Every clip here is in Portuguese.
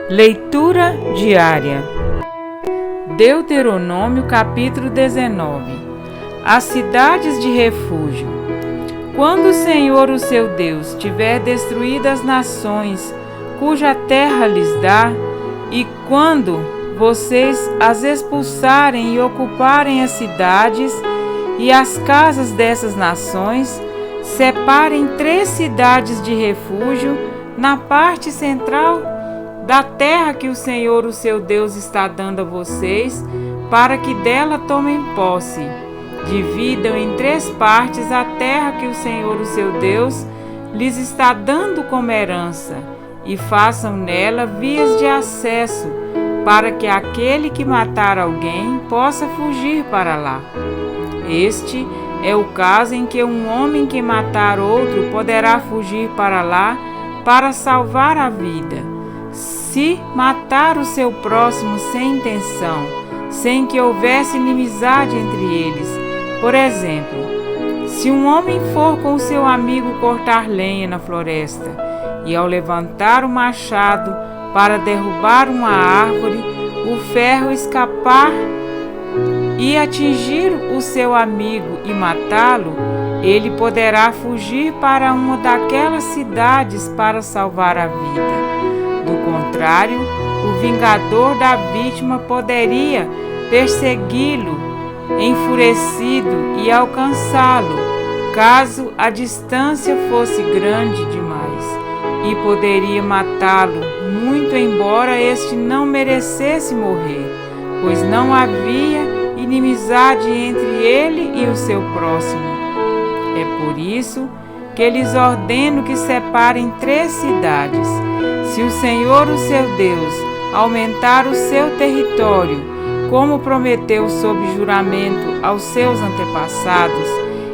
Leitura diária. Deuteronômio capítulo 19. As cidades de refúgio. Quando o Senhor, o seu Deus, tiver destruído as nações cuja terra lhes dá, e quando vocês as expulsarem e ocuparem as cidades e as casas dessas nações, separem 3 cidades de refúgio na parte central da terra que o Senhor, o seu Deus, está dando a vocês, para que dela tomem posse. Dividam em 3 partes a terra que o Senhor, o seu Deus, lhes está dando como herança, e façam nela vias de acesso, para que aquele que matar alguém possa fugir para lá. Este é o caso em que um homem que matar outro poderá fugir para lá para salvar a vida. Se matar o seu próximo sem intenção, sem que houvesse inimizade entre eles, por exemplo, se um homem for com o seu amigo cortar lenha na floresta, e ao levantar o machado para derrubar uma árvore, o ferro escapar e atingir o seu amigo e matá-lo, ele poderá fugir para uma daquelas cidades para salvar a vida. Do contrário, o vingador da vítima poderia persegui-lo, enfurecido, e alcançá-lo, caso a distância fosse grande demais, e poderia matá-lo, muito embora este não merecesse morrer, pois não havia inimizade entre ele e o seu próximo. É por isso que lhes ordeno que separem 3 cidades. Se o Senhor, o seu Deus, aumentar o seu território, como prometeu sob juramento aos seus antepassados,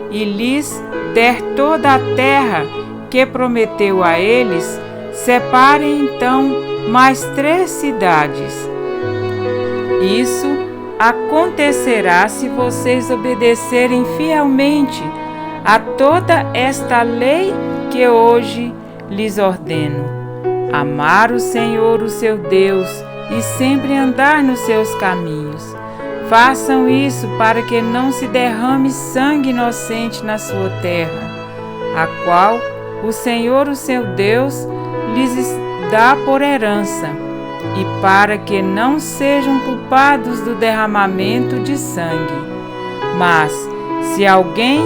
e lhes der toda a terra que prometeu a eles, separem então mais 3 cidades. Isso acontecerá se vocês obedecerem fielmente a toda esta lei que hoje lhes ordeno. Amar o Senhor, o seu Deus, e sempre andar nos seus caminhos. Façam isso para que não se derrame sangue inocente na sua terra, a qual o Senhor, o seu Deus, lhes dá por herança, e para que não sejam culpados do derramamento de sangue. Mas, se alguém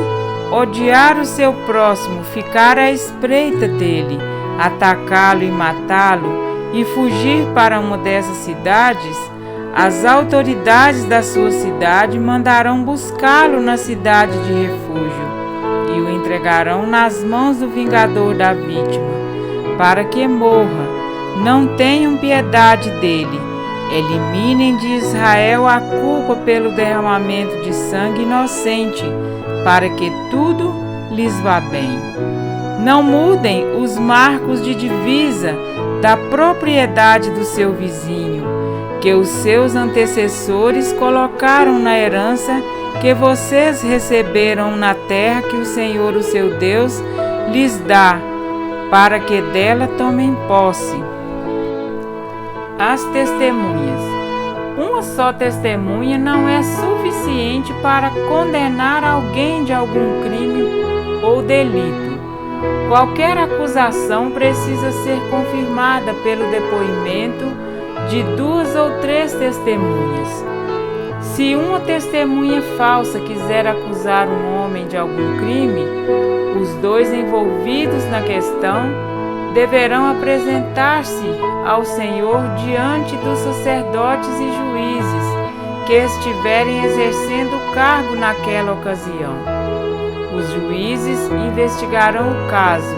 odiar o seu próximo, ficar à espreita dele, atacá-lo e matá-lo, e fugir para uma dessas cidades, as autoridades da sua cidade mandarão buscá-lo na cidade de refúgio, e o entregarão nas mãos do vingador da vítima, para que morra. Não tenham piedade dele. Eliminem de Israel a culpa pelo derramamento de sangue inocente, para que tudo lhes vá bem. Não mudem os marcos de divisa da propriedade do seu vizinho, que os seus antecessores colocaram na herança que vocês receberam na terra que o Senhor, o seu Deus, lhes dá, para que dela tomem posse. As testemunhas. Uma só testemunha não é suficiente para condenar alguém de algum crime ou delito. Qualquer acusação precisa ser confirmada pelo depoimento de 2 ou 3 testemunhas. Se uma testemunha falsa quiser acusar um homem de algum crime, os 2 envolvidos na questão deverão apresentar-se ao Senhor diante dos sacerdotes e juízes que estiverem exercendo o cargo naquela ocasião. Os juízes investigarão o caso,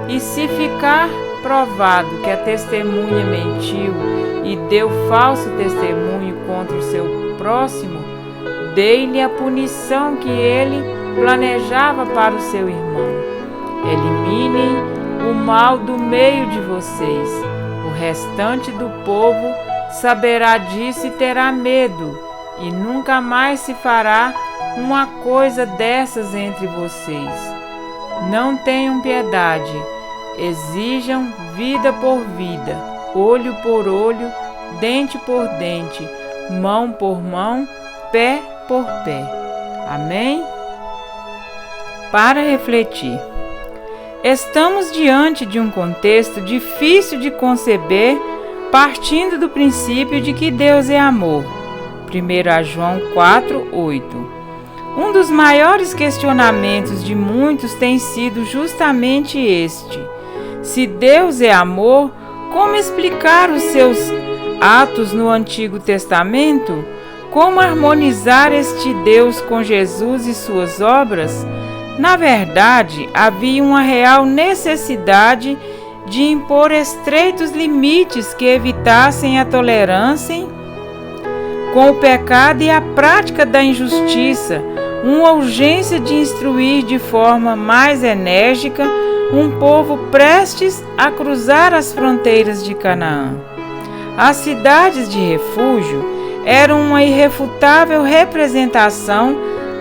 e se ficar provado que a testemunha mentiu e deu falso testemunho contra o seu próximo, dê-lhe a punição que ele planejava para o seu irmão. Eliminem o mal do meio de vocês. O restante do povo saberá disso e terá medo, e nunca mais se fará uma coisa dessas entre vocês. Não tenham piedade, exijam vida por vida, olho por olho, dente por dente, mão por mão, pé por pé. Amém? Para refletir. Estamos diante de um contexto difícil de conceber, partindo do princípio de que Deus é amor. 1 João 4:8. Um dos maiores questionamentos de muitos tem sido justamente este: se Deus é amor, como explicar os seus atos no Antigo Testamento? Como harmonizar este Deus com Jesus e suas obras? Na verdade, havia uma real necessidade de impor estreitos limites que evitassem a tolerância com o pecado e a prática da injustiça, uma urgência de instruir de forma mais enérgica um povo prestes a cruzar as fronteiras de Canaã. As cidades de refúgio eram uma irrefutável representação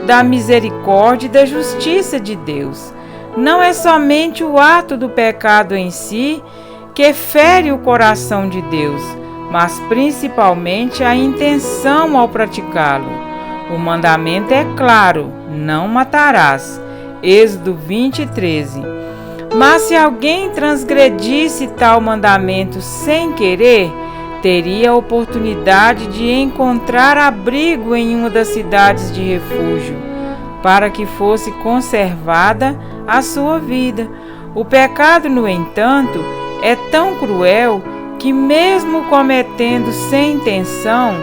da misericórdia e da justiça de Deus. Não é somente o ato do pecado em si que fere o coração de Deus, mas principalmente a intenção ao praticá-lo. O mandamento é claro: não matarás. Êxodo 20:13. Mas se alguém transgredisse tal mandamento sem querer, teria a oportunidade de encontrar abrigo em uma das cidades de refúgio, para que fosse conservada a sua vida. O pecado, no entanto, é tão cruel que, mesmo cometendo sem intenção,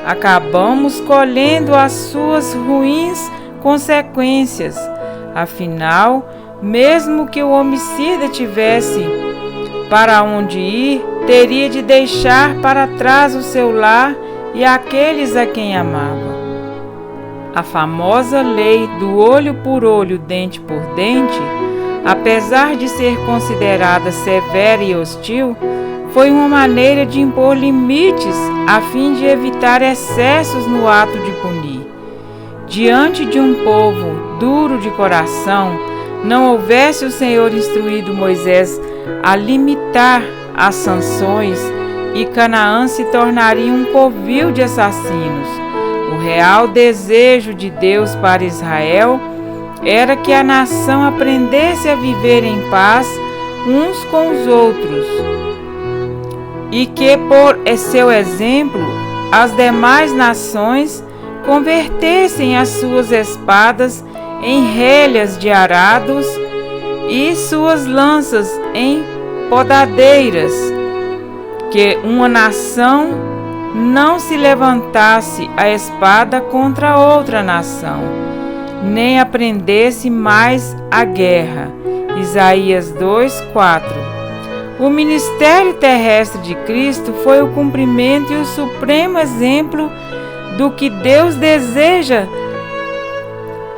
acabamos colhendo as suas ruins consequências. Afinal, mesmo que o homicida tivesse para onde ir, teria de deixar para trás o seu lar e aqueles a quem amava. A famosa lei do olho por olho, dente por dente, apesar de ser considerada severa e hostil, foi uma maneira de impor limites a fim de evitar excessos no ato de punir. Diante de um povo duro de coração, não houvesse o Senhor instruído Moisés a limitar as sanções, e Canaã se tornaria um covil de assassinos. O real desejo de Deus para Israel era que a nação aprendesse a viver em paz uns com os outros e que, por seu exemplo, as demais nações convertessem as suas espadas em relhas de arados e suas lanças em podadeiras, que uma nação não se levantasse a espada contra outra nação, nem aprendesse mais a guerra. Isaías 2:4. O ministério terrestre de Cristo foi o cumprimento e o supremo exemplo do que Deus deseja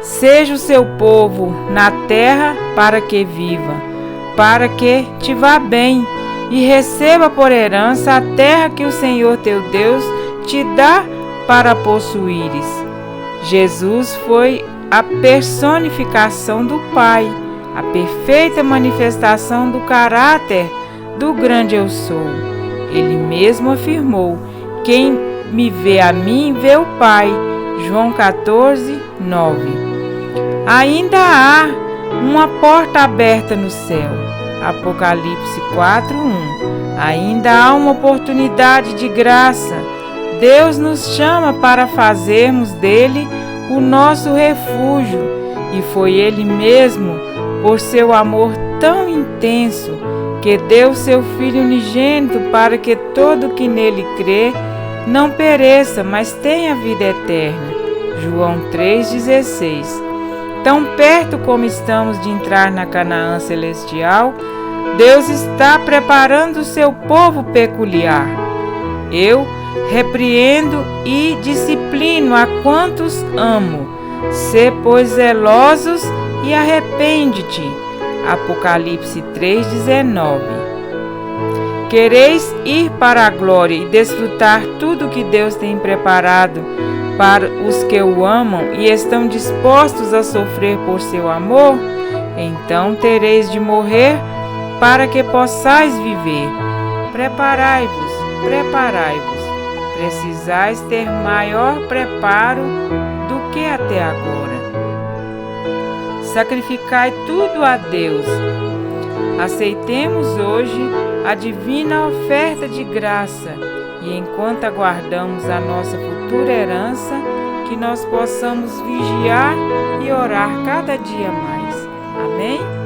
seja o seu povo na terra, para que viva, para que te vá bem e receba por herança a terra que o Senhor teu Deus te dá para possuíres. Jesus foi a personificação do Pai, a perfeita manifestação do caráter do grande eu sou. Ele mesmo afirmou: quem me vê a mim, vê o Pai. João 14:9. Ainda há uma porta aberta no céu. Apocalipse 4:1. Ainda há uma oportunidade de graça. Deus nos chama para fazermos dele o nosso refúgio, e foi ele mesmo, por seu amor tão intenso, que deu seu Filho unigênito para que todo que nele crê não pereça, mas tenha vida eterna. João 3,16. Tão perto como estamos de entrar na Canaã celestial, Deus está preparando o seu povo peculiar. Eu repreendo e disciplino a quantos amo. Sê, pois, zelosos e arrepende-te. Apocalipse 3,19. Quereis ir para a glória e desfrutar tudo que Deus tem preparado para os que o amam e estão dispostos a sofrer por seu amor? Então tereis de morrer para que possais viver. Preparai-vos, preparai-vos. Precisais ter maior preparo do que até agora. Sacrificai tudo a Deus. Aceitemos hoje a divina oferta de graça e, enquanto aguardamos a nossa futura herança, que nós possamos vigiar e orar cada dia mais. Amém?